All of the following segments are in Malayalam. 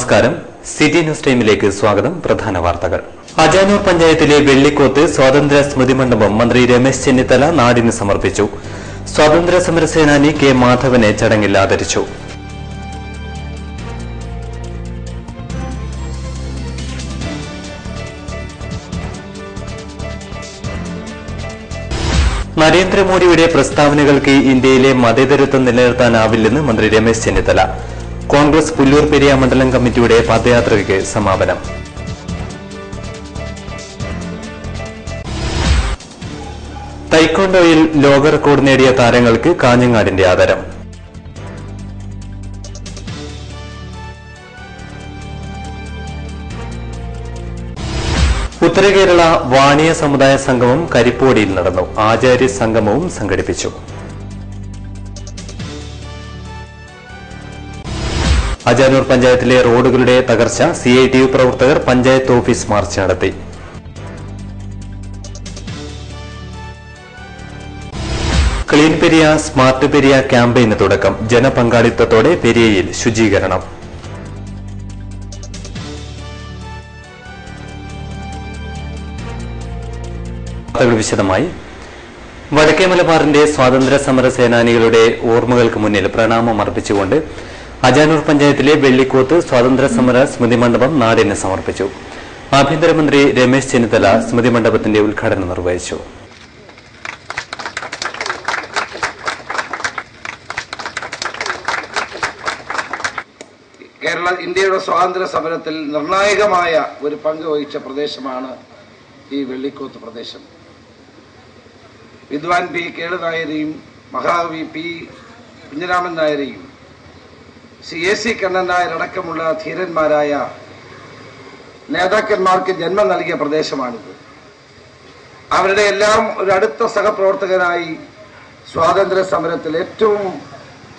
നമസ്കാരം. സിറ്റി ന്യൂസ് ടൈമിലേക്ക് സ്വാഗതം. പ്രധാന വാർത്തകൾ. അജാനൂർ പഞ്ചായത്തിലെ വെള്ളിക്കോത്ത് സ്വാതന്ത്ര്യ സ്മൃതി മണ്ഡപം മന്ത്രി രമേശ് ചെന്നിത്തല നാടിന് സമർപ്പിച്ചു. സ്വാതന്ത്ര്യ സമര സേനാനി കെ മാധവനെ ചടങ്ങിൽ ആദരിച്ചു. നരേന്ദ്രമോദിയുടെ പ്രസ്താവനകൾക്ക് ഇന്ത്യയിലെ മതേതരത്വം നിലനിർത്താനാവില്ലെന്ന് മന്ത്രി രമേശ് ചെന്നിത്തല. കോൺഗ്രസ് പുല്ലൂർ പെരിയ മണ്ഡലം കമ്മിറ്റിയുടെ പദയാത്രയ്ക്ക് സമാപനം. തൈക്കോണ്ടോയിൽ ലോക റെക്കോർഡ് നേടിയ താരങ്ങൾക്ക് കാഞ്ഞങ്ങാടിന്റെ ആദരം. ഉത്തരകേരള വാണിയ സമുദായ സംഗമം കരിപ്പോടിയിൽ നടന്നു. ആചാര്യ സംഗമവും സംഘടിപ്പിച്ചു. അജാനൂർ പഞ്ചായത്തിലെ റോഡുകളുടെ തകർച്ച CITU പ്രവർത്തകർ പഞ്ചായത്ത് ഓഫീസ് മാർച്ച് നടത്തി. ക്ലീൻ പെരിയ സ്മാർട്ട് പെരിയ ക്യാമ്പയിന് തുടക്കം. ജനപങ്കാളിത്തത്തോടെ പെരിയയിൽ ശുചീകരണം. വിശദമായി വടക്കേ മലബാറിന്റെ സ്വാതന്ത്ര്യ സമര സേനാനികളുടെ ഓർമ്മകൾക്ക് മുന്നിൽ പ്രണാമം അർപ്പിച്ചുകൊണ്ട് അജാനൂർ പഞ്ചായത്തിലെ വെള്ളിക്കോത്ത് സ്വാതന്ത്ര്യ സമര സ്മൃതി മണ്ഡപം നാടിന് സമർപ്പിച്ചു. ആഭ്യന്തരമന്ത്രി രമേശ് ചെന്നിത്തല സ്മൃതി മണ്ഡപത്തിന്റെ ഉദ്ഘാടനം നിർവഹിച്ചു. ഇന്ത്യയുടെ സ്വാതന്ത്ര്യ സമരത്തിൽ നിർണായകമായ ഒരു പങ്ക് വഹിച്ച പ്രദേശമാണ് ഈ വെള്ളിക്കോത്ത് പ്രദേശം. വിദ്വാൻ പി കേളുനായരെയും മഹാകവി പി കുഞ്ഞിരാമൻ നായരെയും AC കണ്ണൻ നായർ അടക്കമുള്ള ധീരന്മാരായ നേതാക്കന്മാർക്ക് ജന്മം നൽകിയ പ്രദേശമാണിത്. അവരുടെ എല്ലാം ഒരു അടുത്ത സഹപ്രവർത്തകനായി സ്വാതന്ത്ര്യ സമരത്തിൽ ഏറ്റവും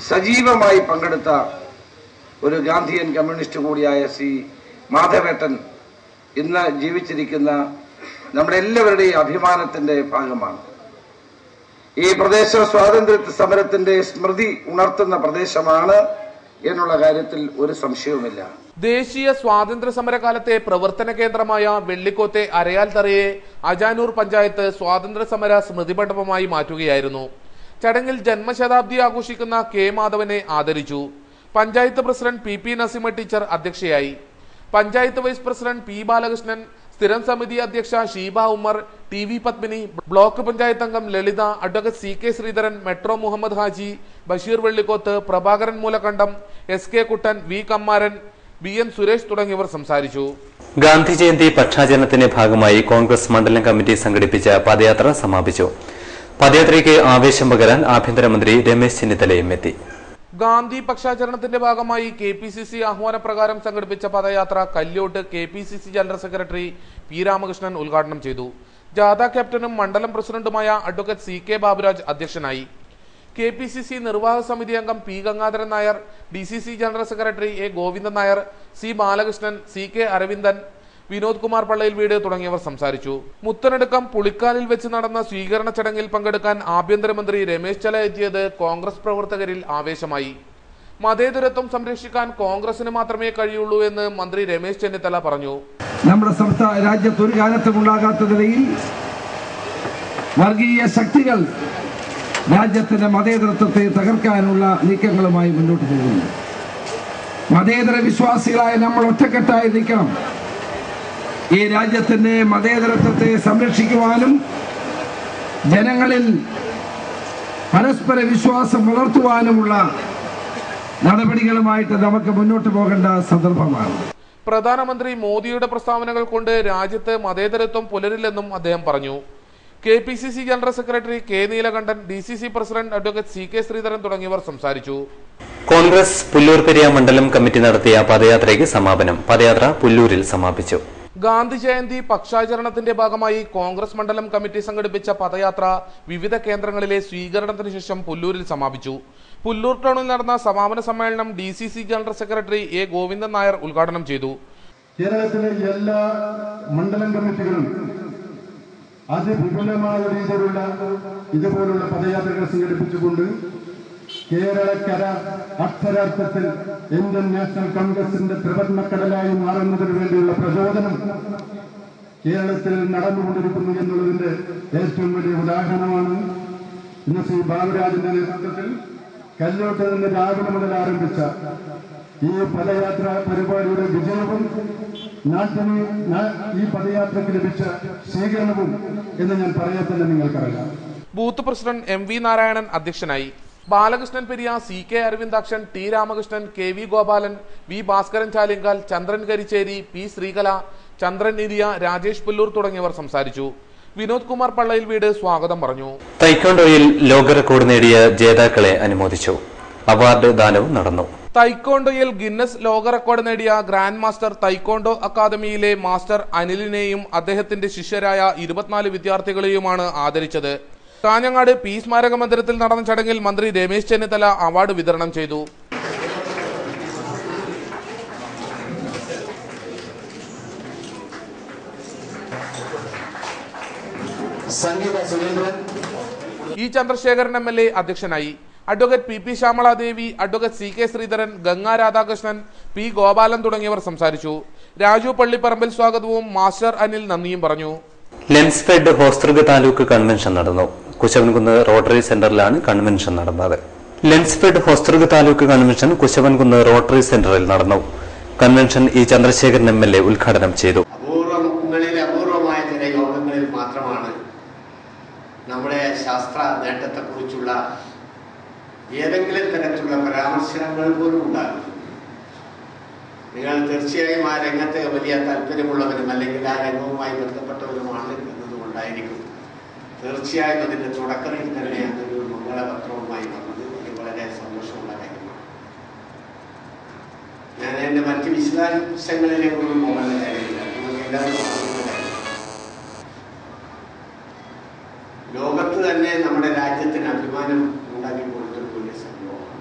സജീവമായി പങ്കെടുത്ത ഒരു ഗാന്ധിയൻ കമ്മ്യൂണിസ്റ്റ് കൂടിയായ ശ്രീ മാധവേട്ടൻ ഇന്ന് ജീവിച്ചിരിക്കുന്ന നമ്മുടെ എല്ലാവരുടെയും അഭിമാനത്തിന്റെ ഭാഗമാണ്. ഈ പ്രദേശം സ്വാതന്ത്ര്യ സമരത്തിന്റെ സ്മൃതി ഉണർത്തുന്ന പ്രദേശമാണ് എന്നുള്ള കാര്യത്തിൽ ഒരു സംശയവുമില്ല. ദേശീയ സ്വാതന്ത്ര്യ സമരകാലത്തെ പ്രവർത്തന കേന്ദ്രമായ വെള്ളിക്കോത്തെ അരയാൽ തറയെ അജാനൂർ പഞ്ചായത്ത് സ്വാതന്ത്ര്യ സമര സ്മൃതി മണ്ഡപമായി മാറ്റുകയായിരുന്നു. ചടങ്ങിൽ ജന്മശതാബ്ദി ആഘോഷിക്കുന്ന കെ മാധവനെ ആദരിച്ചു. Panchayat president PP Naseema teacher അധ്യക്ഷയായി. Panchayat vice president P Balakrishnan, സ്ഥിരം സമിതി അധ്യക്ഷ ഷീബ ഉമ്മർ, TV പത്മിനി, ബ്ലോക്ക് പഞ്ചായത്ത് അംഗം Lalitha, advocate CK Sreedharan, metro Muhammad Haji, Basheer Vellikoth, Prabhakaran Moolakkandam, SK Kuttan, V Kammaran, BN Suresh തുടങ്ങിയവർ സംസാരിച്ചു. ഗാന്ധി ജയന്തി പക്ഷാചരണത്തിന്റെ ഭാഗമായി കോൺഗ്രസ് മണ്ഡലം കമ്മിറ്റി സംഘടിപ്പിച്ച പദയാത്ര സമാപിച്ചു. പദയാത്രയ്ക്ക് ആവേശം പകരാൻ ആഭ്യന്തരമന്ത്രി രമേശ് ചെന്നിത്തലയും എത്തി. ഗാന്ധി പക്ഷാചരണത്തിന്റെ ഭാഗമായി KPCC ആഹ്വാനപ്രകാരം സംഘടിപ്പിച്ച പദയാത്ര Kalyot KPCC general secretary P Ramakrishnan ഉദ്ഘാടനം ചെയ്തു. ജാഥ ക്യാപ്റ്റനും മണ്ഡലം പ്രസിഡന്റുമായ അഡ്വക്കേറ്റ് CK ബാബുരാജ് അധ്യക്ഷനായി. KPCC നിർവാഹക സമിതി അംഗം P Gangadharan Nair, DCC general secretary A Govindan Nair, C Balakrishnan, CK Aravindan, Vinod Kumar Pallayil വീട് തുടങ്ങിയവർ സംസാരിച്ചു. മുത്തനടുക്കം പുളിക്കാലിൽ വെച്ച് നടന്ന സ്വീകരണ ചടങ്ങിൽ പങ്കെടുക്കാൻ ആഭ്യന്തരമന്ത്രി രമേശ് ചെന്നിത്തല എത്തിയത് കോൺഗ്രസ് പ്രവർത്തകരിൽ ആവേശമായി. മതേതരത്വം സംരക്ഷിക്കാൻ കോൺഗ്രസിന് മാത്രമേ കഴിയുള്ളൂ എന്ന് മന്ത്രി രമേശ് ചെന്നിത്തല പറഞ്ഞു. നമ്മുടെ രാജ്യത്ത് ഒരു കാലത്തും ഉണ്ടാകാത്ത നിലയിൽ വർഗീയ ശക്തികൾ രാജ്യത്തിന്റെ മതേതരത്വത്തെ തകർക്കാനുള്ള നീക്കങ്ങളുമായി മുന്നോട്ട് പോകുന്നു. മതേതര വിശ്വാസികളായ നമ്മൾ ഒറ്റക്കെട്ടായി നിൽക്കണം. ഈ രാജ്യത്തിന്റെ മതേതരത്വത്തെ സംരക്ഷിക്കുവാനും ജനങ്ങളിൽ പരസ്പര വിശ്വാസം വളർത്തുവാനുമുള്ള നടപടികളുമായിട്ട് നമുക്ക് മുന്നോട്ട് പോകേണ്ട സന്ദർഭമാണ്. പ്രധാനമന്ത്രി മോദിയുടെ പ്രസ്താവനകൾ കൊണ്ട് രാജ്യത്ത് മതേതരത്വം പുലരില്ലെന്നും അദ്ദേഹം പറഞ്ഞു. KPCC general secretary K Neelakandan, DCC president advocate CK Sreedharan തുടങ്ങിയവർ സംസാരിച്ചു. കോൺഗ്രസ് പുല്ലൂർ പെരിയ മണ്ഡലം കമ്മിറ്റി നടത്തിയ പദയാത്രയ്ക്ക് സമാപനം. പദയാത്ര പുല്ലൂരിൽ സമാപിച്ചു. ഗാന്ധി ജയന്തി പക്ഷാചരണത്തിന്റെ ഭാഗമായി കോൺഗ്രസ് മണ്ഡലം കമ്മിറ്റി സംഘടിപ്പിച്ച പദയാത്ര വിവിധ കേന്ദ്രങ്ങളിലെ സ്വീകരണത്തിന് ശേഷം പുല്ലൂരിൽ സമാപിച്ചു. പുല്ലൂർ ടൗണിൽ നടന്ന സമാപന സമ്മേളനം DCC general secretary A Govindan Nair ഉദ്ഘാടനം ചെയ്തു. കേരളത്തിലെ എല്ലാ മണ്ഡലം കമ്മിറ്റികളും അതിവിപുലമായ രീതിയിലുള്ള ഇതുപോലുള്ള പദയാത്രകൾ സംഘടിപ്പിച്ചുകൊണ്ട് കേരളക്കര അക്ഷരാർത്ഥത്തിൽ ഇന്ത്യൻ നാഷണൽ കോൺഗ്രസിന്റെ ത്രിവർണ്ണക്കടലായി മാറുന്നതിന് വേണ്ടിയുള്ള പ്രചോദനം കേരളത്തിൽ നടന്നുകൊണ്ടിരിക്കുന്നു എന്നുള്ളതിന്റെ ഏറ്റവും വലിയ ഉദാഹരണമാണ് ഇന്ന് ശ്രീ ബാബുരാജിന്റെ നേതൃത്വത്തിൽ കല്ലോട്ട് നിന്ന് രാവിലെ മുതൽ ആരംഭിച്ച ഈ പദയാത്ര പരിപാടിയുടെ വിജയവും നാട്ടിന് ഈ പദയാത്രയ്ക്ക് ലഭിച്ച സ്വീകരണവും എന്ന് ഞാൻ പറയാത്തന്നെ നിങ്ങൾക്കറിയാം. ബൂത്ത് പ്രസിഡന്റ് MV നാരായണൻ അധ്യക്ഷനായി. Balakrishnan Periya, CK Aravindakshan, T Ramakrishnan, KV Gopalan, V Bhaskaran Chalingal, ചന്ദ്രൻ കരിച്ചേരി, P ശ്രീകല, ചന്ദ്രൻ നിരിയ, രാജേഷ് പുല്ലൂർ തുടങ്ങിയവർ സംസാരിച്ചു. വിനോദ് കുമാർ പള്ളയിൽ വീട് സ്വാഗതം പറഞ്ഞു. തൈക്കോണ്ടോയിൽ ലോക റെക്കോർഡ് നേടിയ ജേതാക്കളെ അനുമോദിച്ചു. അവാർഡ് ദാനവും നടന്നു. തൈക്കോണ്ടോയിൽ ഗിന്നസ് ലോക റെക്കോർഡ് നേടിയ ഗ്രാൻഡ് മാസ്റ്റർ തൈക്കോണ്ടോ അക്കാദമിയിലെ മാസ്റ്റർ അനിലിനെയും അദ്ദേഹത്തിന്റെ ശിഷ്യരായ 24 വിദ്യാർത്ഥികളെയുമാണ് ആദരിച്ചത്. കാഞ്ഞങ്ങാട് P സ്മാരക മന്ദിരത്തിൽ നടന്ന ചടങ്ങിൽ മന്ത്രി രമേശ് ചെന്നിത്തല അവാർഡ് വിതരണം ചെയ്തു. ഇ ചന്ദ്രശേഖരൻ MLA അധ്യക്ഷനായി. Advocate PP Shyamala Devi, advocate CK Sreedharan, Ganga Radhakrishnan, P Gopalan തുടങ്ങിയവർ സംസാരിച്ചു. രാജു പള്ളിപ്പറമ്പിൽ സ്വാഗതവും മാസ്റ്റർ അനിൽ നന്ദിയും പറഞ്ഞു. ലെൻസ്ഫെഡ് ഹോസ്തൃക താലൂക്ക് കൺവെൻഷൻ നടന്നു. കുശവൻകുന്ന് റോട്ടറി സെന്ററിലാണ് കൺവെൻഷൻ നടന്നത്. ലെൻസ്ഫെഡ് ഹോസ്തൃക താലൂക്ക് കൺവെൻഷൻ കുശവൻകുന്ന് റോട്ടറി സെന്ററിൽ നടന്നു. കൺവെൻഷൻ ഇ ചന്ദ്രശേഖരൻ MLA ഉദ്ഘാടനം ചെയ്തു. അപൂർവമായ ചില യോഗങ്ങളിൽ മാത്രമാണ് നമ്മുടെ ശാസ്ത്ര നേട്ടത്തെക്കുറിച്ചുള്ള ഏതെങ്കിലും തരത്തിലുള്ള പരാമർശനങ്ങൾ പോലും ഉണ്ടാകും. നിങ്ങൾ തീർച്ചയായും ആ രംഗത്ത് വലിയ താല്പര്യമുള്ളവരും അല്ലെങ്കിൽ ആ രംഗവുമായി ബന്ധപ്പെട്ടവരുമാണ് എന്നതുകൊണ്ടായിരിക്കും തീർച്ചയായും അതിന്റെ തുടക്കത്തിൽ തന്നെ അതൊരു മംഗളപത്രവുമായി വന്നത്. അത് വളരെ സന്തോഷമുള്ള കാര്യമാണ്. ഞാൻ എന്റെ മറ്റ് വിശദാംശങ്ങളിലേക്കൊന്നും പോകുന്ന കാര്യമില്ല. നിങ്ങൾക്ക് എല്ലാവരും അറിയുന്ന കാര്യം, ലോകത്ത് തന്നെ നമ്മുടെ രാജ്യത്തിന് അഭിമാനം ഉണ്ടാക്കി കൊടുത്തൊരു വലിയ സംഭവമാണ്.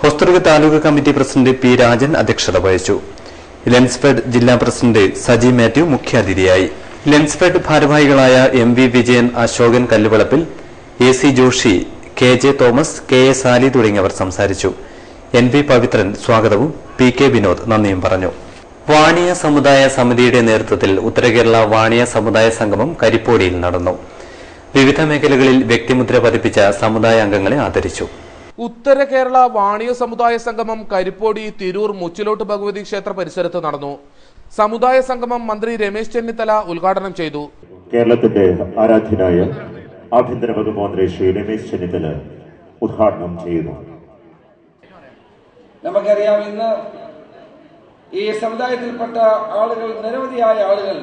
Hosdurg taluk committee president P Rajan അധ്യക്ഷത വഹിച്ചു. ലെൻസ്ഫെഡ് ജില്ലാ പ്രസിഡന്റ് സജി മാത്യു മുഖ്യാതിഥിയായി. ലെൻസ്ഫെഡ് ഭാരവാഹികളായ MV Vijayan, Ashokan Kalluvalappil, AC Joshi, KJ Thomas, KA Sali തുടങ്ങിയവർ സംസാരിച്ചു. NV പവിത്രൻ സ്വാഗതവും PK വിനോദ് നന്ദിയും പറഞ്ഞു. വാണിയ സമുദായ സമിതിയുടെ നേതൃത്വത്തിൽ ഉത്തരകേരള വാണിയ സമുദായ സംഗമം കരിപ്പോടിയിൽ നടന്നു. വിവിധ മേഖലകളിൽ വ്യക്തിമുദ്ര പതിപ്പിച്ച സമുദായ അംഗങ്ങളെ ആദരിച്ചു. ഉത്തര കേരള വാണിയ സമുദായ സംഗമം കരിപ്പോടി, തിരൂർ, മുച്ചിലോട്ട് ഭഗവതി ക്ഷേത്ര പരിസരത്ത് നടന്നു. സമുദായ സംഗമം മന്ത്രി രമേശ് ചെന്നിത്തല ഉദ്ഘാടനം ചെയ്തു. കേരളത്തിന്റെ ആരാധ്യനായ ആഭ്യന്തര വകുപ്പ് മന്ത്രി ശ്രീ രമേശ് ചെന്നിത്തല ഉദ്ഘാടനം ചെയ്യുന്നു. നമുക്കറിയാം, ഇന്ന് ഈ സമുദായത്തിൽപ്പെട്ട ആളുകൾ, നിരവധിയായ ആളുകൾ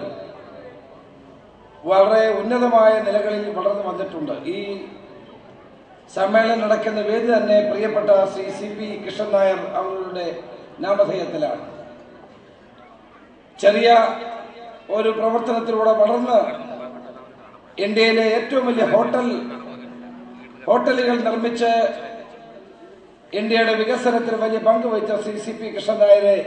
വളരെ ഉന്നതമായ നിലകളിൽ വളർന്നു വന്നിട്ടുണ്ട്. ഈ സമ്മേളനം നടക്കുന്ന വേദി തന്നെ പ്രിയപ്പെട്ട ശ്രീ CP കൃഷ്ണൻ നായർ അവരുടെ നാമധേയത്തിലാണ്. ചെറിയ ഒരു പ്രവർത്തനത്തിലൂടെ വളർന്ന് ഇന്ത്യയിലെ ഏറ്റവും വലിയ ഹോട്ടലുകൾ നിർമ്മിച്ച് ഇന്ത്യയുടെ വികസനത്തിന് വലിയ പങ്ക് വഹിച്ച ശ്രീ CP കൃഷ്ണൻ നായരെ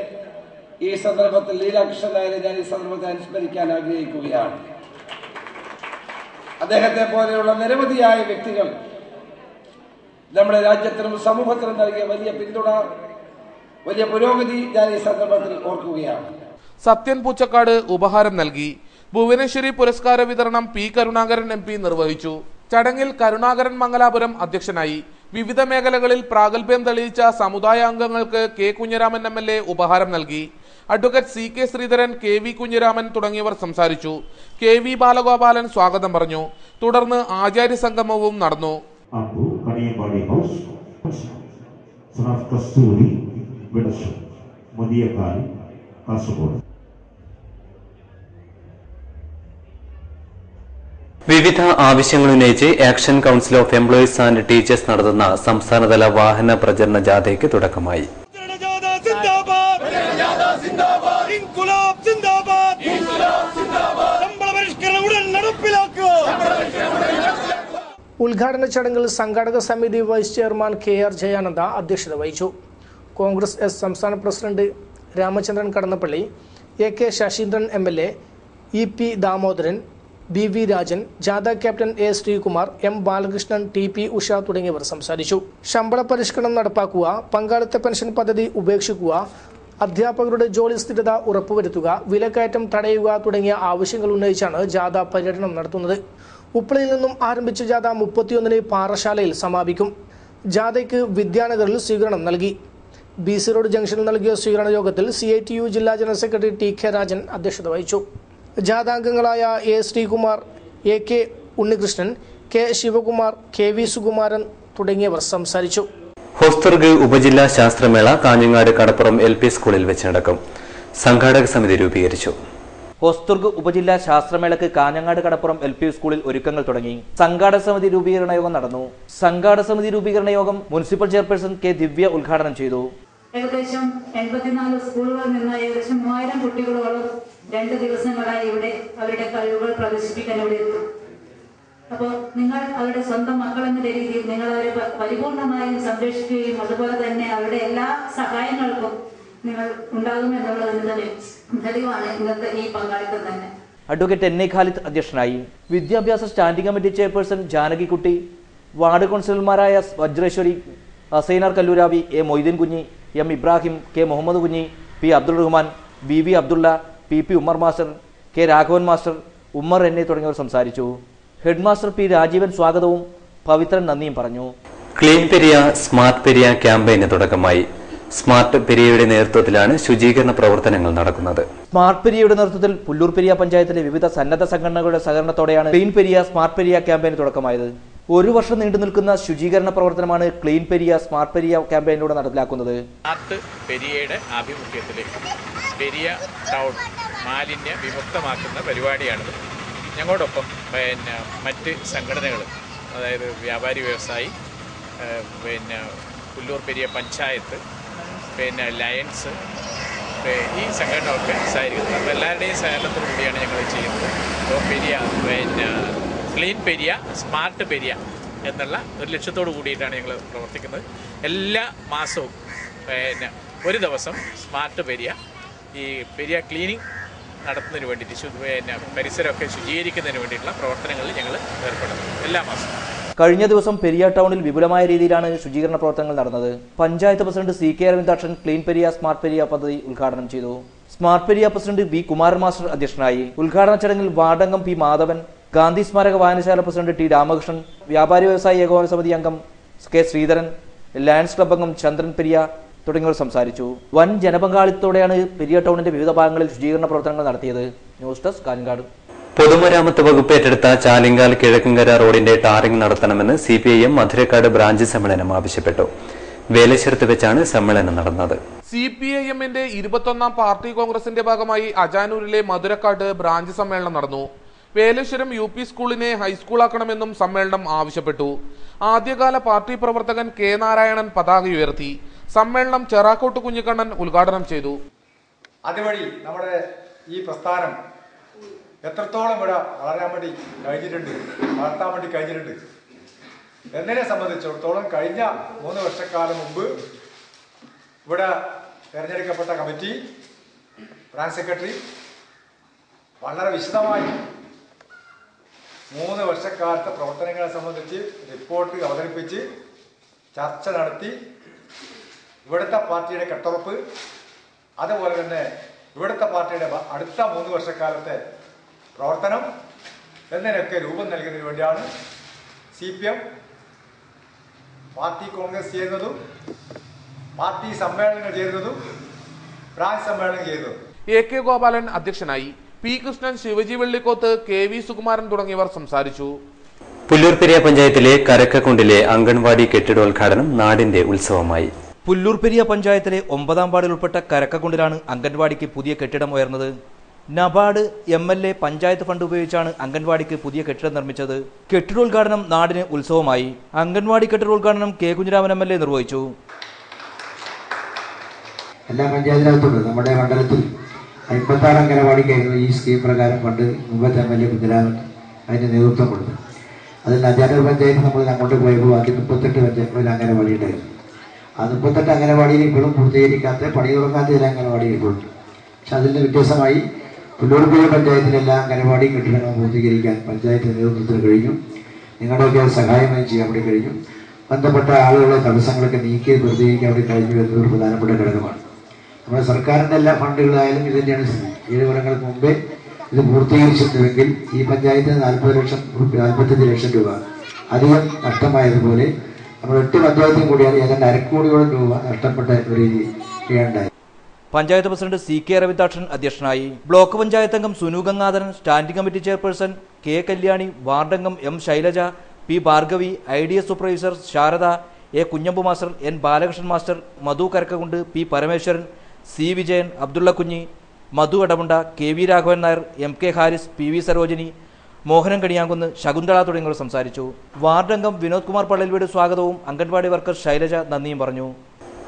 ഈ സന്ദർഭത്തിൽ, ലീലാകൃഷ്ണൻ നായരെ ഞാൻ ഈ സന്ദർഭത്തിൽ അനുസ്മരിക്കാൻ ആഗ്രഹിക്കുകയാണ്. അദ്ദേഹത്തെ പോലെയുള്ള നിരവധിയായ വ്യക്തികൾ നമ്മുടെ രാജ്യത്തിനും സമൂഹത്തിനും നൽകിയ വലിയ പിന്തുണ, വലിയ പുരോഗതി ഞാൻ ഈ സന്ദർഭത്തിൽ ഓർക്കുകയാണ്. സത്യൻ പൂച്ചക്കാട് ഉപഹാരം നൽകി. ഭുവനേശ്വരി പുരസ്കാര വിതരണം P കരുണാകരൻ MP നിർവഹിച്ചു. ചടങ്ങിൽ കരുണാകരൻ മംഗലാപുരം അധ്യക്ഷനായി. വിവിധ മേഖലകളിൽ പ്രാഗൽഭ്യം തെളിയിച്ച സമുദായ അംഗങ്ങൾക്ക് K കുഞ്ഞിരാമൻ MLA ഉപഹാരം നൽകി. Advocate CK Sreedharan, KV Kunhiraman തുടങ്ങിയവർ സംസാരിച്ചു. KV ബാലഗോപാലൻ സ്വാഗതം പറഞ്ഞു. തുടർന്ന് ആചാര്യ സംഗമവും നടന്നു. വിവിധ ആവശ്യങ്ങൾ ഉന്നയിച്ച് action council of employees and teachers നടത്തുന്ന സംസ്ഥാനതല വാഹന പ്രചരണ ജാഥയ്ക്ക് തുടക്കമായി. ഉദ്ഘാടന ചടങ്ങിൽ സംഘാടക സമിതി വൈസ് ചെയർമാൻ KR ജയാനന്ദ അധ്യക്ഷത വഹിച്ചു. കോൺഗ്രസ് S സംസ്ഥാന പ്രസിഡന്റ് Ramachandran Kadannappally, AK Saseendran MLA, EP Damodaran, BV Rajan, ജാഥ captain A Sreekumar, M Balakrishnan, TP Usha തുടങ്ങിയവർ സംസാരിച്ചു. ശമ്പള പരിഷ്കരണം നടപ്പാക്കുക, പങ്കാളിത്ത പെൻഷൻ പദ്ധതി ഉപേക്ഷിക്കുക, അധ്യാപകരുടെ ജോലി സ്ഥിരത ഉറപ്പുവരുത്തുക, വിലക്കയറ്റം തടയുക തുടങ്ങിയ ആവശ്യങ്ങൾ ഉന്നയിച്ചാണ് ജാഥ പര്യടനം നടത്തുന്നത്. ഉപ്പളയിൽ നിന്നും ആരംഭിച്ച ജാഥ 31-ന് പാറശാലയിൽ സമാപിക്കും. ജാഥയ്ക്ക് വിദ്യാനഗറിൽ സ്വീകരണം നൽകി. BC റോഡ് ജംഗ്ഷനിൽ നൽകിയ സ്വീകരണ യോഗത്തിൽ CITU ജില്ലാ ജനറൽ സെക്രട്ടറി TK രാജൻ അധ്യക്ഷത വഹിച്ചു. ജാഥാംഗങ്ങളായ A Sreekumar, AK Unnikrishnan, K Shivakumar, KV Sukumaran തുടങ്ങിയവർ സംസാരിച്ചു. ഹോസ്ദുർഗ് ഉപജില്ലാ ശാസ്ത്രമേള കാഞ്ഞങ്ങാട് കടപ്പുറം LP സ്കൂളിൽ വെച്ച് നടക്കും. സംഘാടക സമിതി രൂപീകരിച്ചു. ഹോസ്ദുർഗ് ഉപജില്ലാ ശാസ്ത്രമേളയ്ക്ക് കാഞ്ഞങ്ങാട് കടപ്പുറം LP സ്കൂളിൽ ഒരുക്കങ്ങൾ തുടങ്ങി. സംഘാടക സമിതി രൂപീകരണ യോഗം നടന്നു. സംഘാടക സമിതി രൂപീകരണ യോഗം മുനിസിപ്പൽ ചെയർപേഴ്സൺ K ദിവ്യ ഉദ്ഘാടനം ചെയ്തു. ഏകദേശം 84 സ്കൂളുകളിൽ നിന്ന് ഏകദേശം 3000 കുട്ടികളോളം 2 ദിവസങ്ങളായി ഇവിടെ അവരുടെ കഴിവുകൾ പ്രദർശിപ്പിക്കാൻ ഇവിടെ എത്തും. അപ്പോൾ നിങ്ങൾ അവരുടെ സ്വന്തം മക്കളെന്ന രീതിയിൽ നിങ്ങൾ അവരെ പരിപൂർണമായും സംരക്ഷിക്കുകയും അതുപോലെ തന്നെ അവരുടെ എല്ലാ സഹായങ്ങൾക്കും നിങ്ങൾ ഉണ്ടാകുമെന്നുള്ളതിന് തന്നെ തെളിവാണ് ഇന്നത്തെ ഈ പങ്കാളിത്തം തന്നെ. അഡ്വക്കേറ്റ് NA ഖാലിദ് അധ്യക്ഷനായി. വിദ്യാഭ്യാസ standing committee chairperson Janakikutty, ward കൗൺസിലർമാരായ വജ്രേശ്വരി, അസൈനാർ കല്ലൂരാവി, A മൊയ്തീൻ കുഞ്ഞി, M Ibrahim, K Muhammad Kunhi, P Abdul Rahman, BV Abdulla, PP Ummer master, K Raghavan master, Ummer NA തുടങ്ങിയവർ സംസാരിച്ചു. ഹെഡ് മാസ്റ്റർ P രാജീവൻ സ്വാഗതവും പവിത്രൻ നന്ദിയും പറഞ്ഞു. ക്ലീൻ പെരിയ സ്മാർട്ട് പെരിയ ക്യാമ്പയിന് തുടക്കമായി. സ്മാർട്ട് പെരിയയുടെ നേതൃത്വത്തിലാണ് ശുചീകരണ പ്രവർത്തനങ്ങൾ നടക്കുന്നത്. സ്മാർട്ട് പെരിയയുടെ നേതൃത്വത്തിൽ പുല്ലൂർ പെരിയ പഞ്ചായത്തിലെ വിവിധ സന്നദ്ധ സംഘടനകളുടെ സഹകരണത്തോടെയാണ് ക്ലീൻ പെരിയ സ്മാർട്ട് പെരിയ ക്യാമ്പയിന് തുടക്കമായത്. 1 വർഷം നീണ്ടു നിൽക്കുന്ന ശുചീകരണ പ്രവർത്തനമാണ് ക്ലീൻ പെരിയ സ്മാർട്ട് പെരിയ ക്യാമ്പയിനിലൂടെ നടപ്പിലാക്കുന്നത്. സ്മാർട്ട് പെരിയയുടെ ആഭിമുഖ്യത്തിൽ പെരിയ ടൗൺ മാലിന്യ വിമുക്തമാക്കുന്ന പരിപാടിയാണിത്. ഞങ്ങളോടൊപ്പം മറ്റ് സംഘടനകൾ, അതായത് വ്യാപാരി വ്യവസായി, പുല്ലൂർ പെരിയ പഞ്ചായത്ത്, ലയൺസ്, ഈ സംഘടനകളൊക്കെ സഹകരിക്കുന്നത്. അപ്പോൾ എല്ലാവരുടെയും സഹകരണത്തോടു കൂടിയാണ് ഞങ്ങൾ ചെയ്യുന്നത്. അപ്പോൾ പെരിയ ക്ലീൻ പെരിയ സ്മാർട്ട് പെരിയ എന്നുള്ള ഒരു ലക്ഷ്യത്തോടു കൂടിയിട്ടാണ് ഞങ്ങൾ പ്രവർത്തിക്കുന്നത്. എല്ലാ മാസവും ഒരു ദിവസം സ്മാർട്ട് പെരിയ ഈ പെരിയ ക്ലീനിങ് നടത്തുന്നതിന് വേണ്ടിയിട്ട് പരിസരമൊക്കെ ശുചീകരിക്കുന്നതിന് വേണ്ടിയിട്ടുള്ള പ്രവർത്തനങ്ങളിൽ ഞങ്ങൾ ഏർപ്പെടുന്നു എല്ലാ മാസവും. കഴിഞ്ഞ ദിവസം പെരിയ ടൗണിൽ വിപുലമായ രീതിയിലാണ് ശുചീകരണ പ്രവർത്തനങ്ങൾ നടന്നത്. Panchayat president CK Aravindakshan clean Periya smart Periya പദ്ധതി ഉദ്ഘാടനം ചെയ്തു. Smart Periya president B Kumaran master അധ്യക്ഷനായി. ഉദ്ഘാടന ചടങ്ങിൽ വാർഡംഗം P മാധവൻ, ഗാന്ധി സ്മാരക വായനശാല പ്രസിഡന്റ് T രാമകൃഷ്ണൻ, വ്യാപാരി വ്യവസായി ഏകോപന സമിതി അംഗം K ശ്രീധരൻ, ലയൺസ് ക്ലബ് അംഗം ചന്ദ്രൻ പെരിയ തുടങ്ങിയവർ സംസാരിച്ചു. വൻ ജനപങ്കാളിത്തത്തോടെയാണ് പെരിയ ടൗണിന്റെ വിവിധ ഭാഗങ്ങളിൽ ശുചീകരണ പ്രവർത്തനങ്ങൾ നടത്തിയത്. News desk Kanhangad. പൊതുമരാമത്ത് വകുപ്പ് ഏറ്റെടുത്ത ചാലിങ്കാൽ കിഴക്കങ്കര റോഡിന്റെ ടാറിംഗ് നടത്തണമെന്ന് CPIM മധുരക്കാട് ബ്രാഞ്ച് സമ്മേളനം ആവശ്യപ്പെട്ടു. വേലശ്ശേരത്ത് വെച്ചാണ് സമ്മേളനം നടന്നത്. CPIMന്റെ 21ാം പാർട്ടി കോൺഗ്രസിന്റെ ഭാഗമായി അജാനൂരിലെ മധുരക്കാട് ബ്രാഞ്ച് സമ്മേളനം നടന്നു. വേലശ്ശേരം UP സ്കൂളിനെ ഹൈസ്കൂളാക്കണമെന്നും സമ്മേളനം ആവശ്യപ്പെട്ടു. ആദ്യകാല പാർട്ടി പ്രവർത്തകൻ K നാരായണൻ പതാക ഉയർത്തി. സമ്മേളനം ചെറാക്കോട്ട് കുഞ്ഞിക്കണ്ണൻ ഉദ്ഘാടനം ചെയ്തു. അതുവഴി നമ്മുടെ ഈ പ്രസ്ഥാനം എത്രത്തോളം ഇവിടെ വളരാൻ വേണ്ടി കഴിഞ്ഞിട്ടുണ്ട്, വളർത്താൻ വേണ്ടി കഴിഞ്ഞിട്ടുണ്ട് എന്നതിനെ സംബന്ധിച്ചിടത്തോളം കഴിഞ്ഞ 3 വർഷക്കാലം മുമ്പ് ഇവിടെ തിരഞ്ഞെടുക്കപ്പെട്ട കമ്മിറ്റി, ബ്രാഞ്ച് സെക്രട്ടറി വളരെ വിശദമായി 3 വർഷക്കാലത്തെ പ്രവർത്തനങ്ങളെ സംബന്ധിച്ച് റിപ്പോർട്ട് അവതരിപ്പിച്ച് ചർച്ച നടത്തി ഇവിടുത്തെ പാർട്ടിയുടെ കെട്ടുറപ്പ്, അതുപോലെ തന്നെ ഇവിടുത്തെ പാർട്ടിയുടെ അടുത്ത 3 വർഷക്കാലത്തെ പ്രവർത്തനം എന്നതിനൊക്കെ രൂപം നൽകുന്നതിന് വേണ്ടിയാണ് CPM പാർട്ടി കോൺഗ്രസ് ചെയ്യുന്നതും പാർട്ടി സമ്മേളനങ്ങൾ ചെയ്യുന്നതും ബ്രാഞ്ച് സമ്മേളനം ചെയ്യുന്നതും. AK ഗോപാലൻ അധ്യക്ഷനായി. P കൃഷ്ണൻ, ശിവജി വെള്ളിക്കോത്ത്, KV സുകുമാരൻ തുടങ്ങിയവർ സംസാരിച്ചു. പുല്ലൂർ പെരിയ പഞ്ചായത്തിലെ കരക്കക്കുണ്ടിലെ അംഗൻവാടി കെട്ടിടോദ്ഘാടനം നാടിന്റെ ഉത്സവമായി. പുല്ലൂർ പെരിയ പഞ്ചായത്തിലെ 9ാം വാർഡിൽ ഉൾപ്പെട്ട കരക്കക്കുണ്ടിലാണ് അംഗൻവാടിക്ക് പുതിയ കെട്ടിടം ഉയർന്നത്. നബാർഡ് MLA പഞ്ചായത്ത് ഫണ്ട് ഉപയോഗിച്ചാണ് അംഗൻവാടിക്ക് പുതിയ കെട്ടിടം നിർമ്മിച്ചത്. കെട്ടിടോദ്ഘാടനം നാടിന് ഉത്സവമായി. അംഗൻവാടി കെട്ടിടോദ്ഘാടനം K കുഞ്ഞിരാമൻ MLA നിർവഹിച്ചു. എല്ലാ പഞ്ചായത്തിനകത്തുണ്ട്. നമ്മുടെ മണ്ഡലത്തിൽ 56 അംഗനവാടിക്കായിരുന്നു ഈ സ്കീം പ്രകാരം ഫണ്ട് മുമ്പത്തെ MLA കുഞ്ഞിരാമൻ അതിന് നേതൃത്വം കൊടുത്തു. അതിൽ അജാനൂർ പഞ്ചായത്ത് നമ്മൾ അങ്ങോട്ട് പോയപ്പോൾ ബാക്കി 38 അംഗനവാടി ഉണ്ടായിരുന്നു. ആ 38 അംഗനവാടിയിൽ ഇപ്പോഴും പൂർത്തീകരിക്കാത്ത, പണി തുടങ്ങാത്ത ചില അംഗനവാടികൾ ഇപ്പോഴും. പക്ഷെ അതിൽ വ്യത്യാസമായി പുല്ലൂർപ്പുഴ പഞ്ചായത്തിലെല്ലാം അംഗനവാടി കെട്ടിടങ്ങൾ പൂർത്തീകരിക്കാൻ പഞ്ചായത്ത് നേതൃത്വത്തിൽ കഴിഞ്ഞു. നിങ്ങളുടെയൊക്കെ സഹായമായി ചെയ്യാൻ വേണ്ടി കഴിഞ്ഞു. ബന്ധപ്പെട്ട ആളുകളുടെ തടസ്സങ്ങളൊക്കെ നീക്കി പൂർത്തീകരിക്കാൻ വേണ്ടി കഴിഞ്ഞു എന്നതൊരു പ്രധാനപ്പെട്ട ഘടകമാണ്. നമ്മുടെ സർക്കാരിൻ്റെ എല്ലാ ഫണ്ടുകളായാലും ഇത് തന്നെയാണ് സ്ഥിതി. 7 വർഷങ്ങൾക്ക് മുമ്പേ ഇത് പൂർത്തീകരിച്ചിട്ടുണ്ടെങ്കിൽ ഈ പഞ്ചായത്തിന് 45 ലക്ഷം രൂപ അധികം നഷ്ടമായതുപോലെ നമ്മൾ 8 പഞ്ചായത്തും കൂടിയാണ് ഏതാണ്ട് 1/2 കോടിയോളം രൂപ നഷ്ടപ്പെട്ട ഒരു രീതിയുണ്ടായി. പഞ്ചായത്ത് പ്രസിഡന്റ് CK രവിദാക്ഷൻ അധ്യക്ഷനായി. ബ്ലോക്ക് പഞ്ചായത്ത് അംഗം Sunu Gangadharan, standing committee chairperson K Kalyani, വാർഡംഗം M Shailaja, P Bhargavi, IDS supervisor Sharada, A Kunhambu master, N Balakrishnan master, Madhu Karakkakund, P Parameswaran, C Vijayan, Abdulla Kunhi, Madhu അടമുണ്ട, KV Raghavan Nair, MK Haris, PV Sarojini, Mohanan Kaniyankunnu, Shakuntala തുടങ്ങിയവർ സംസാരിച്ചു. വാർഡംഗം വിനോദ് കുമാർ പള്ളൽവീട് സ്വാഗതവും അംഗൻവാടി വർക്കർ ശൈലജ നന്ദിയും പറഞ്ഞു.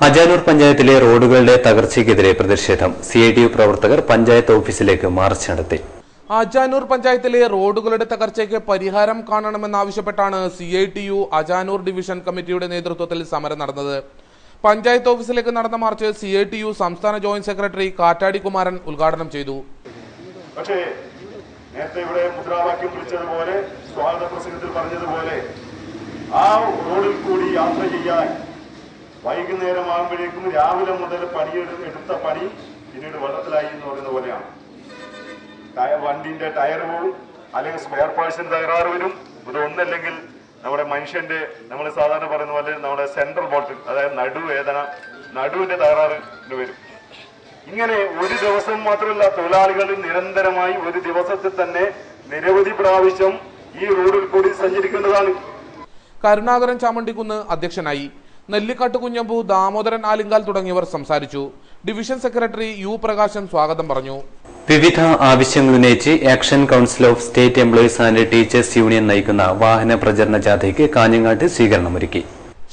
അജാനൂർ പഞ്ചായത്തിലെ റോഡുകളുടെ തകർച്ചയ്ക്കെതിരെ പ്രതിഷേധം. CITU പ്രവർത്തകർ പഞ്ചായത്ത് ഓഫീസിലേക്ക് മാർച്ച് നടത്തി. അജാനൂർ പഞ്ചായത്തിലെ റോഡുകളുടെ തകർച്ചയ്ക്ക് പരിഹാരം കാണണമെന്നാവശ്യപ്പെട്ടാണ് CITU അജാനൂർ ഡിവിഷൻ കമ്മിറ്റിയുടെ നേതൃത്വത്തിൽ സമരം നടന്നത്. പഞ്ചായത്ത് ഓഫീസിലേക്ക് നടന്ന മാർച്ച് CITU സംസ്ഥാന ജോയിന്റ് സെക്രട്ടറി കാറ്റാടി കുമാരൻ ഉദ്ഘാടനം ചെയ്തു. പക്ഷേ നേരത്തെ ഇവിടെ മുദ്രാവാക്യം വിളിച്ചതുപോലെ, സ്വാഗത പ്രസംഗത്തിൽ പറഞ്ഞതുപോലെ, ആ റോഡിൽ കൂടി യാത്ര ചെയ്യാൻ വൈകുന്നേരം ആകുമ്പോഴേക്കും രാവിലെ മുതൽ എടുത്ത പണി പിന്നീട് വെള്ളത്തിലായി എന്ന് പറയുന്ന പോലെയാണ്. വണ്ടിന്റെ ടയർ പോവും, അല്ലെങ്കിൽ സ്പെയർ പാർട്സിന് തകരാറ് വരും. ഇതൊന്നല്ലെങ്കിൽ നമ്മുടെ മനുഷ്യന്റെ, നമ്മൾ സാധാരണ പറയുന്ന പോലെ നമ്മുടെ സെൻട്രൽ ബോൾട്ട്, അതായത് നടുവിന്റെ തകരാറ് വരും. ഇങ്ങനെ ഒരു ദിവസം മാത്രമല്ല, തൊഴിലാളികൾ നിരന്തരമായി ഒരു ദിവസത്തിൽ തന്നെ നിരവധി പ്രാവശ്യം ഈ റോഡിൽ കൂടി സഞ്ചരിക്കേണ്ടതാണ്. കരുണാകരൻ ചാമണ്ടിക്കുന്ന് അധ്യക്ഷനായി. നെല്ലിക്കാട്ട് കുഞ്ഞമ്പു, ദാമോദരൻ ആലിങ്കാൽ തുടങ്ങിയവർ സംസാരിച്ചു. ഡിവിഷൻ സെക്രട്ടറി U പ്രകാശൻ സ്വാഗതം പറഞ്ഞു. വിവിധ ആവശ്യങ്ങൾ ഉന്നയിച്ച് action council of state employees and teachers union നയിക്കുന്ന വാഹന പ്രചരണ ജാഥയ്ക്ക് കാഞ്ഞങ്ങാട്ട് സ്വീകരണമൊരുക്കി.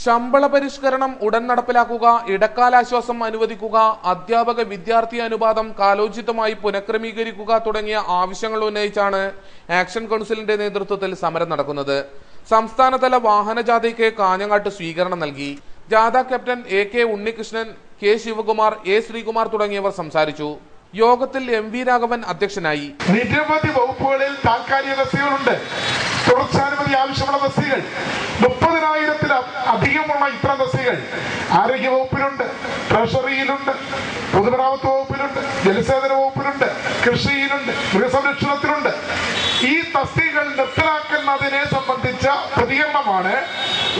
ശമ്പള പരിഷ്കരണം ഉടൻ നടപ്പിലാക്കുക, ഇടക്കാലാശ്വാസം അനുവദിക്കുക, അധ്യാപക വിദ്യാർത്ഥി അനുപാതം കാലോചിതമായി പുനഃക്രമീകരിക്കുക തുടങ്ങിയ ആവശ്യങ്ങൾ ഉന്നയിച്ചാണ് ആക്ഷൻ കൗൺസിലിന്റെ നേതൃത്വത്തിൽ സമരം നടക്കുന്നത്. സംസ്ഥാനതല വാഹന ജാഥയ്ക്ക് കാഞ്ഞങ്ങാട്ട് സ്വീകരണം നൽകി. ജാഥ captain AK Unnikrishnan, K Sivakumar, A Sreekumar തുടങ്ങിയവർ സംസാരിച്ചു. യോഗത്തിൽ MV രാഘവൻ അധ്യക്ഷനായി. നിരവധി വകുപ്പുകളിൽ താൽക്കാലിക ബസ്സുകളുണ്ട്. തുടർച്ചാനുമതി ആവശ്യമുള്ള ബസ്സുകൾ 30,000-ൽ-അധികമുള്ള ഇത്തരം ബസ്സുകൾ ആരോഗ്യ വകുപ്പിലുണ്ട്, ട്രഷറിയിലുണ്ട്, പൊതുമരാമത്ത് വകുപ്പിലുണ്ട്, ജലസേചന വകുപ്പിലുണ്ട്, കൃഷിയിലുണ്ട്, മൃഗസംരക്ഷണത്തിലുണ്ട്. ഈ തസ്തികകൾ നിർത്തലാക്കുന്നതിനെ സംബന്ധിച്ച പ്രതികരണമാണ്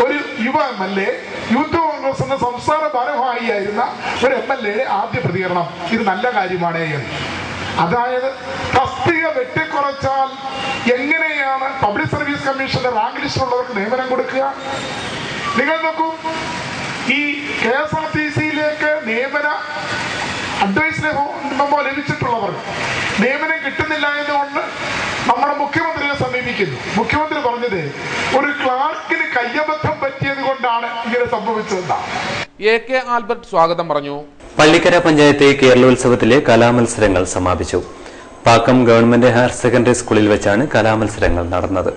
ഒരു യുവ MLA, യൂത്ത് കോൺഗ്രസിന്റെ സംസ്ഥാന ഭാരവാഹിയായിരുന്ന ഒരു MLA ആദ്യ പ്രതികരണം. ഇത് നല്ല കാര്യമാണ് എന്ന്. അതായത് തസ്തിക വെട്ടിക്കുറച്ചാൽ എങ്ങനെയാണ് പബ്ലിക് സർവീസ് കമ്മീഷന്റെ റാങ്ക് ലിസ്റ്റിലുള്ളവർക്ക് നിയമനം കൊടുക്കുക? നിങ്ങൾ നോക്കൂ, ഈ KSRTCയിലേക്ക് നിയമന അഡ്വൈസ് മെമ്മോ ലഭിച്ചിട്ടുള്ളവർ നിയമനം കിട്ടുന്നില്ല എന്നുകൊണ്ട് നമ്മുടെ മുഖ്യമന്ത്രിയെ സമീപിക്കുന്നു. മുഖ്യമന്ത്രി പറഞ്ഞത് ഒരു ക്ലാർക്കിന് കയ്യബദ്ധം പറ്റിയത് കൊണ്ടാണ് ഇങ്ങനെ സംഭവിച്ചതെന്നാണ്. AK ആൽബർട്ട് സ്വാഗതം പറഞ്ഞു. പള്ളിക്കര പഞ്ചായത്ത് കേരളോത്സവത്തിലെ കലാമത്സരങ്ങൾ സമാപിച്ചു. പാക്കം ഗവൺമെന്റ് ഹയർ സെക്കൻഡറി സ്കൂളിൽ വെച്ചാണ് കലാമത്സരങ്ങൾ നടന്നത്.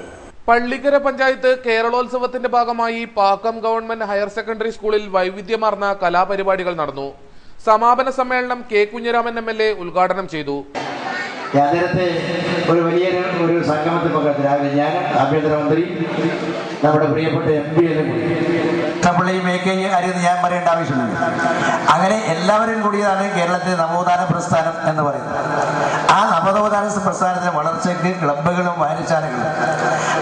പള്ളിക്കര പഞ്ചായത്ത് കേരളോത്സവത്തിന്റെ ഭാഗമായി പാക്കം ഗവൺമെന്റ് ഹയർ സെക്കൻഡറി സ്കൂളിൽ വൈവിധ്യമാർന്ന കലാപരിപാടികൾ നടന്നു. സമാപന സമ്മേളനം K കുഞ്ഞിരാമൻ MLA ഉദ്ഘാടനം ചെയ്തു. നേരത്തെ ഒരു വലിയൊരു സംഗമത്തിൽ പങ്കെടുത്തു. രാവിലെ ഞാൻ, ആഭ്യന്തരമന്ത്രി, നമ്മുടെ പ്രിയപ്പെട്ട MP നമ്മൾ ഈ കാര്യം ഞാൻ പറയേണ്ട ആവശ്യമില്ല. അങ്ങനെ എല്ലാവരും കൂടിയതാണ് കേരളത്തിലെ നവോത്ഥാന പ്രസ്ഥാനം എന്ന് പറയുന്നത്. ആ നവോത്ഥാന പ്രസ്ഥാനത്തിന്റെ വളർച്ചയ്ക്ക് ക്ലബ്ബുകളും വായനശാലകളും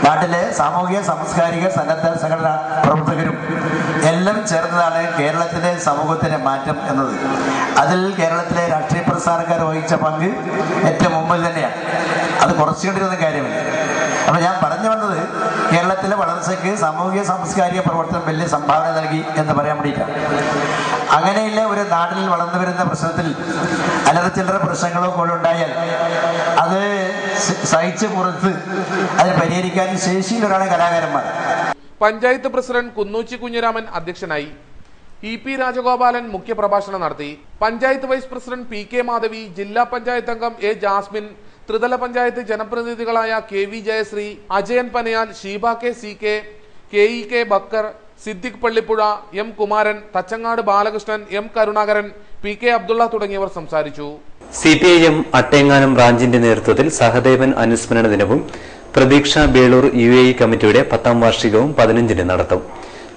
നാട്ടിലെ സാമൂഹിക സാംസ്കാരിക സംഘടനാ പ്രവർത്തകരും എല്ലാം ചേർന്നതാണ് കേരളത്തിലെ സമൂഹത്തിന്റെ മാറ്റം എന്നത്. അതിൽ കേരളത്തിലെ രാഷ്ട്രീയ പ്രസ്ഥാനക്കാർ വഹിച്ച പങ്ക് ഏറ്റവും മുമ്പിൽ തന്നെയാണ്. അത് കുറച്ചുകൊണ്ടിരുന്ന കാര്യമില്ല. അപ്പൊ ഞാൻ പറഞ്ഞു വന്നത് കേരളത്തിലെ വളർച്ചയ്ക്ക് സാമൂഹിക സാംസ്കാരിക പ്രവർത്തനം വലിയ സംഭാവന നൽകി എന്ന് പറയാൻ വേണ്ടിയിട്ടാണ്. അങ്ങനെയുള്ള ഒരു നാട്ടിൽ വളർന്നു വരുന്ന പ്രശ്നത്തിൽ അലറച്ചില്ലറ പ്രശ്നങ്ങളോ കൊണ്ടുണ്ടായാൽ അത് സഹിച്ച് പുറത്ത് അതിന് പരിഹരിക്കാൻ ശേഷിയിലൊരാണ് കലാകാരന്മാർ. പഞ്ചായത്ത് പ്രസിഡന്റ് കുന്നൂച്ചി കുഞ്ഞിരാമൻ അധ്യക്ഷനായി. EP രാജഗോപാലൻ മുഖ്യപ്രഭാഷണം നടത്തി. Panchayat vice president PK Madhavi, ജില്ലാ പഞ്ചായത്ത് അംഗം A ജാസ്മിൻ, ത്രിതല panchayat ജനപ്രതിനിധികളായ KV Jayashree, Ajayan Panayal, Sheeba K CK, KEK Backer, Siddique Pallippuzha, M Kumaran, Thachangad Balakrishnan, M Karunakaran, PK Abdulla തുടങ്ങിയവർ സംസാരിച്ചു. CPIM അട്ടേങ്ങാനം ബ്രാഞ്ചിന്റെ നേതൃത്വത്തിൽ സഹദേവൻ അനുസ്മരണ ദിനവും പ്രതീക്ഷ ബേളൂർ UAE കമ്മിറ്റിയുടെ 10ാം വാർഷികവും 15-ന് നടത്തും.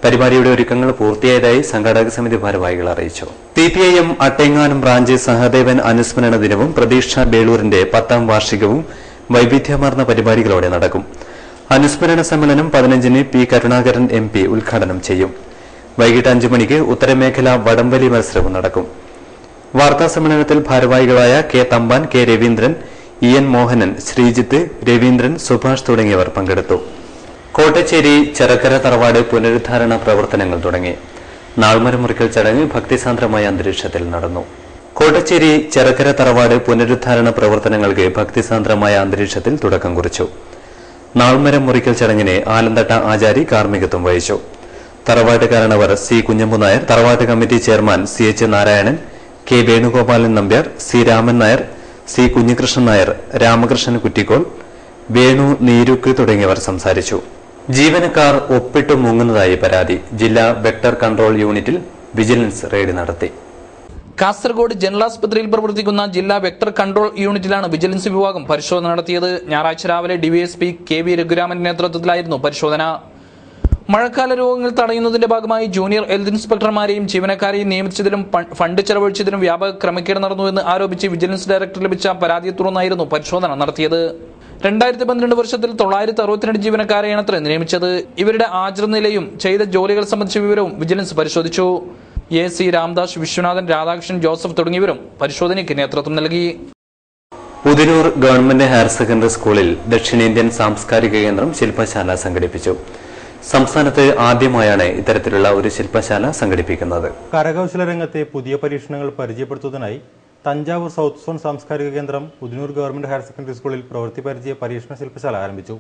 പരിപാടിയുടെ ഒരുക്കങ്ങൾ പൂർത്തിയായതായി സംഘാടക സമിതി ഭാരവാഹികൾ അറിയിച്ചു. CPIM അട്ടേങ്ങാനം ബ്രാഞ്ച് സഹദേവൻ അനുസ്മരണ ദിനവും പ്രതീക്ഷ ബേളൂരിന്റെ 10ാം വാർഷികവും വൈവിധ്യമാർന്ന പരിപാടികളോടെ നടക്കും. അനുസ്മരണ സമ്മേളനം 15-ന് P. കരുണാകരൻ MP ഉദ്ഘാടനം ചെയ്യും. വൈകിട്ട് 5 മണിക്ക് ഉത്തരമേഖല വടംവലി മത്സരവും നടക്കും. വാർത്താ സമ്മേളനത്തിൽ ഭാരവാഹികളായ K. Thampan, K. Raveendran, EN Mohanan, Sreejith, Raveendran, Subhash തുടങ്ങിയവർ പങ്കെടുത്തു. കോട്ടച്ചേരി ചെറക്കര തറവാട് പുനരുദ്ധാരണ പ്രവർത്തനങ്ങൾ തുടങ്ങി. നാൾമരം മുറിക്കൽ ചടങ്ങ് ഭക്തിസാന്ദ്രമായ അന്തരീക്ഷത്തിൽ നടന്നു. കോട്ടച്ചേരി ചെറക്കര തറവാട് പുനരുദ്ധാരണ പ്രവർത്തനങ്ങൾക്ക് ഭക്തിസാന്ദ്രമായ അന്തരീക്ഷത്തിൽ തുടക്കം കുറിച്ചു. നാൾമരം മുറിക്കൽ ചടങ്ങിന് ആലന്തട്ട ആചാരി കാർമ്മികത്വം വഹിച്ചു. തറവാട്ട് കാരണവർ C. കുഞ്ഞമ്പു നായർ, തറവാട്ട് committee chairman CH. Narayanan, K. Venugopalan Nambiar, C. Raman Nair, C. Kunhikrishnan Nair, Ramakrishnan Kuttikol, Venu Neeruk തുടങ്ങിയവർ സംസാരിച്ചു. ജീവനക്കാർ ഒപ്പിട്ട് മുങ്ങുന്നതായി പരാതി. ജില്ലാ വെക്ടർ കൺട്രോൾ യൂണിറ്റിൽ വിജിലൻസ് റെയ്ഡ് നടത്തി. കാസർഗോഡ് ജനറൽ ആസ്പത്രിയിൽ പ്രവർത്തിക്കുന്ന ജില്ലാ വെക്ടർ കൺട്രോൾ യൂണിറ്റിലാണ് വിജിലൻസ് വിഭാഗം പരിശോധന നടത്തിയത്. ഞായറാഴ്ച രാവിലെ DYSP KV രഘുരാമന്റെ നേതൃത്വത്തിലായിരുന്നു പരിശോധന. മഴക്കാല രോഗങ്ങൾ തടയുന്നതിന്റെ ഭാഗമായി ജൂനിയർ ഹെൽത്ത് ഇൻസ്പെക്ടർമാരെയും ജീവനക്കാരെയും നിയമിച്ചതിലും ഫണ്ട് ചെലവഴിച്ചതിലും വ്യാപക ക്രമക്കേട് നടന്നുവെന്ന് ആരോപിച്ച് വിജിലൻസ് ഡയറക്ടർ ലഭിച്ച പരാതിയെ തുടർന്നായിരുന്നു പരിശോധന നടത്തിയത്. 2012 വർഷത്തിൽ 962 ജീവനക്കാരെയാണ് നിയമിച്ചത്. ഇവരുടെ ഹാജർ നിലയും ചെയ്ത ജോലികൾ സംബന്ധിച്ച വിവരവും വിജിലൻസ് പരിശോധിച്ചു. AC. രാംദാസ്, വിശ്വനാഥൻ, രാധാകൃഷ്ണൻ, ജോസഫ് തുടങ്ങിയവരും പരിശോധനയ്ക്ക് നേതൃത്വം നൽകി. ഉദിനൂർ ഗവൺമെന്റ് ഹയർ സെക്കൻഡറി സ്കൂളിൽ ദക്ഷിണേന്ത്യൻ സാംസ്കാരിക കേന്ദ്രം ശില്പശാല സംഘടിപ്പിച്ചു. സംസ്ഥാനത്ത് ആദ്യമായാണ് ഇത്തരത്തിലുള്ള ഒരു ശില്പശാല സംഘടിപ്പിക്കുന്നത്. കരകൗശല രംഗത്തെ പുതിയ പരീക്ഷണങ്ങൾ പരിചയപ്പെടുത്തുന്നതിനായി തഞ്ചാവൂർ സൗത്ത് സോൺ സാംസ്കാരിക കേന്ദ്രം ഉദിനൂർ ഗവൺമെന്റ് ഹയർ സെക്കൻഡറി സ്കൂളിൽ പ്രവൃത്തി പരിചയ പരീക്ഷണ ശില്പശാല ആരംഭിച്ചു.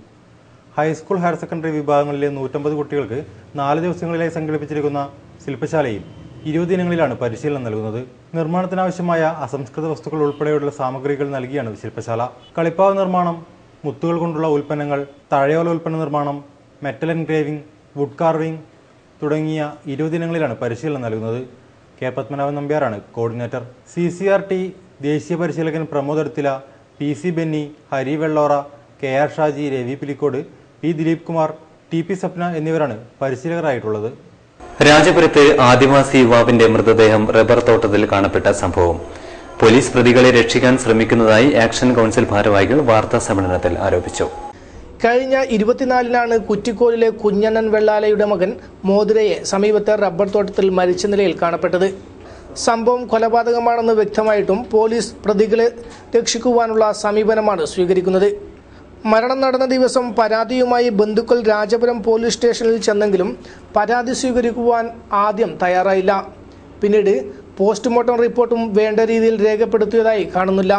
ഹൈസ്കൂൾ ഹയർ സെക്കൻഡറി വിഭാഗങ്ങളിലെ 150 കുട്ടികൾക്ക് 4 ദിവസങ്ങളിലായി സംഘടിപ്പിച്ചിരിക്കുന്ന ശില്പശാലയിൽ 20 ദിനങ്ങളിലാണ് പരിശീലനം നൽകുന്നത്. നിർമ്മാണത്തിനാവശ്യമായ അസംസ്കൃത വസ്തുക്കൾ ഉൾപ്പെടെയുള്ള സാമഗ്രികൾ നൽകിയാണ് ശില്പശാല. കളിപ്പാവ് നിർമ്മാണം, മുത്തുകൾ കൊണ്ടുള്ള ഉൽപ്പന്നങ്ങൾ, തഴയോല ഉൽപ്പന്ന നിർമ്മാണം, മെറ്റൽ എൻഗ്രേവിംഗ്, വുഡ് കാർവിംഗ് തുടങ്ങിയ 20 ദിനങ്ങളിലാണ് പരിശീലനം നൽകുന്നത്. K. പത്മനാഭൻ നമ്പ്യാരാണ് കോർഡിനേറ്റർ. CCRT ദേശീയ പരിശീലകൻ Pramod Aduthila, PC Benny, Hari Vellora, KR Shaji, Ravi Pilicode, P. Dileep Kumar, TP Sapna എന്നിവരാണ് പരിശീലകരായിട്ടുള്ളത്. രാജപുരത്ത് ആദിവാസി യുവാവിന്റെ മൃതദേഹം റബ്ബർ തോട്ടത്തിൽ കാണപ്പെട്ട സംഭവം പോലീസ് പ്രതികളെ രക്ഷിക്കാൻ ശ്രമിക്കുന്നതായി ആക്ഷൻ കൌൺസിൽ ഭാരവാഹികൾ വാർത്താ സമ്മേളനത്തിൽ ആരോപിച്ചു. കഴിഞ്ഞ 24-നാണ് കുറ്റിക്കോലിലെ കുഞ്ഞണ്ണൻ വെള്ളാലയുടെ മകൻ മോതിരയെ സമീപത്തെ റബ്ബർ തോട്ടത്തിൽ മരിച്ച നിലയിൽ കാണപ്പെട്ടത്. സംഭവം കൊലപാതകമാണെന്ന് വ്യക്തമായിട്ടും പോലീസ് പ്രതികളെ രക്ഷിക്കുവാനുള്ള സമീപനമാണ് സ്വീകരിക്കുന്നത്. മരണം നടന്ന ദിവസം പരാതിയുമായി ബന്ധുക്കൾ രാജപുരം പോലീസ് സ്റ്റേഷനിൽ ചെന്നെങ്കിലും പരാതി സ്വീകരിക്കുവാൻ ആദ്യം തയ്യാറായില്ല. പിന്നീട് പോസ്റ്റ്മോർട്ടം റിപ്പോർട്ടും വേണ്ട രീതിയിൽ രേഖപ്പെടുത്തിയതായി കാണുന്നില്ല.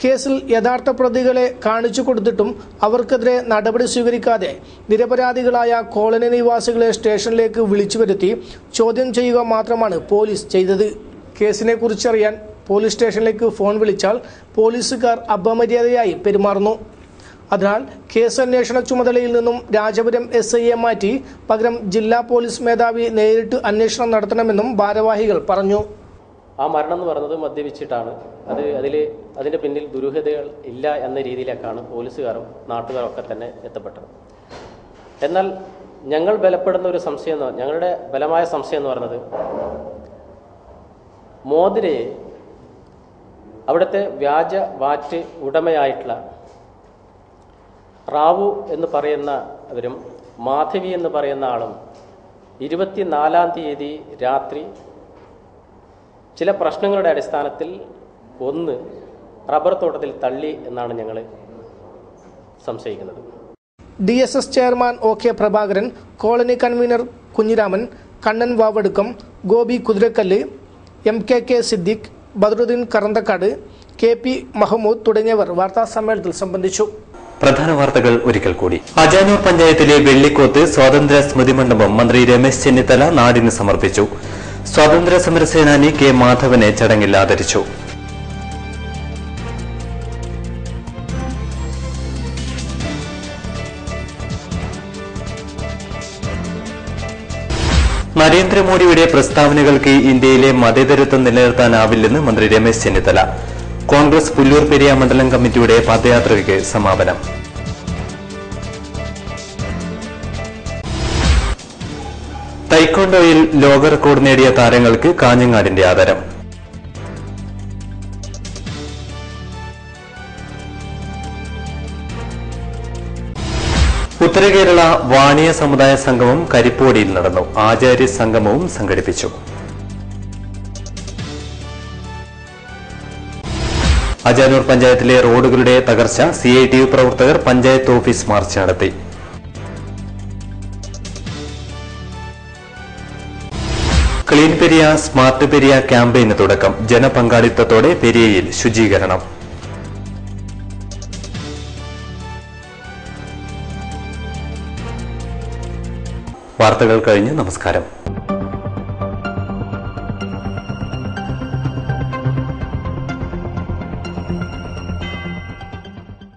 കേസിൽ യഥാർത്ഥ പ്രതികളെ കാണിച്ചു കൊടുത്തിട്ടും അവർക്കെതിരെ നടപടി സ്വീകരിക്കാതെ നിരപരാധികളായ കോളനി നിവാസികളെ സ്റ്റേഷനിലേക്ക് വിളിച്ചു വരുത്തി ചോദ്യം ചെയ്യുക മാത്രമാണ് പോലീസ് ചെയ്തത്. കേസിനെ കുറിച്ചറിയാൻ പോലീസ് സ്റ്റേഷനിലേക്ക് ഫോൺ വിളിച്ചാൽ പോലീസുകാർ അപമര്യാദയായി പെരുമാറുന്നു. അതിനാൽ കേസ് അന്വേഷണ ചുമതലയിൽ നിന്നും രാജപുരം SIയെ മാറ്റി പകരം ജില്ലാ പോലീസ് മേധാവി നേരിട്ട് അന്വേഷണം നടത്തണമെന്നും ഭാരവാഹികൾ പറഞ്ഞു. ആ മരണം എന്ന് പറയുന്നത് മദ്യപിച്ചിട്ടാണ്. അതിൻ്റെ പിന്നിൽ ദുരൂഹതകൾ ഇല്ല എന്ന രീതിയിലേക്കാണ് പോലീസുകാരും നാട്ടുകാരും ഒക്കെ തന്നെ എത്തപ്പെട്ടത്. എന്നാൽ ഞങ്ങൾ ബലപ്പെടുന്ന ഒരു സംശയം, ഞങ്ങളുടെ ബലമായ സംശയം എന്ന് പറയുന്നത് മോതിരയെ അവിടുത്തെ വ്യാജ വാറ്റ് ഉടമയായിട്ടുള്ള റാവു എന്ന് പറയുന്നവരും മാധവി എന്ന് പറയുന്ന ആളും 24-ാം തീയതി രാത്രി ചില പ്രശ്നങ്ങളുടെ അടിസ്ഥാനത്തിൽ റബ്ബർ തോട്ടത്തിൽ തള്ളി എന്നാണ് ഞങ്ങൾ സംശയിക്കുന്നത്. DSS chairman OK Prabhakaran, colony convener Kunhiraman, Kannan Vavadukkam, Gopi Kuthirakkallu, MKK Siddique, Badaruddin Karanthakkad, KP Mahmood തുടങ്ങിയവർ വാർത്താ സമ്മേളനത്തിൽ സംബന്ധിച്ചു. പ്രധാന വാർത്തകൾ ഒരിക്കൽ കൂടി. അജാനൂർ പഞ്ചായത്തിലെ വെള്ളിക്കോത്ത് സ്വാതന്ത്ര്യ സ്മൃതി മണ്ഡപം മന്ത്രി രമേശ് ചെന്നിത്തല നാടിന് സമർപ്പിച്ചു. സ്വാതന്ത്ര്യ സമര സേനാനി K. മാധവനെ ചടങ്ങിൽ ആദരിച്ചു. നരേന്ദ്രമോദിയുടെ പ്രസ്താവനകൾക്ക് ഇന്ത്യയിലെ മതേതരത്വം നിലനിർത്താനാവില്ലെന്ന് മന്ത്രി രമേശ് ചെന്നിത്തല. കോൺഗ്രസ് പുല്ലൂർ പെരിയ മണ്ഡലം കമ്മിറ്റിയുടെ പദയാത്രയ്ക്ക് സമാപനം. തൈക്കോണ്ടോയിൽ ലോക റെക്കോർഡ് നേടിയ താരങ്ങൾക്ക് കാഞ്ഞങ്ങാടിന്റെ ആദരം. ഉത്തരകേരള വാണിയ സമുദായ സംഗമം കരിപ്പോടിയിൽ നടന്നു. ആചാര്യ സംഗമവും സംഘടിപ്പിച്ചു. അജാനൂർ പഞ്ചായത്തിലെ റോഡുകളുടെ തകർച്ച CITU പ്രവർത്തകർ പഞ്ചായത്ത് ഓഫീസ് മാർച്ച് നടത്തി. ക്ലീൻ പെരിയ സ്മാർട്ട് പെരിയ ക്യാമ്പയിന് തുടക്കം. ജനപങ്കാളിത്തത്തോടെ പെരിയയിൽ ശുചീകരണം. വാർത്തകൾ കഴിഞ്ഞ് നമസ്കാരം.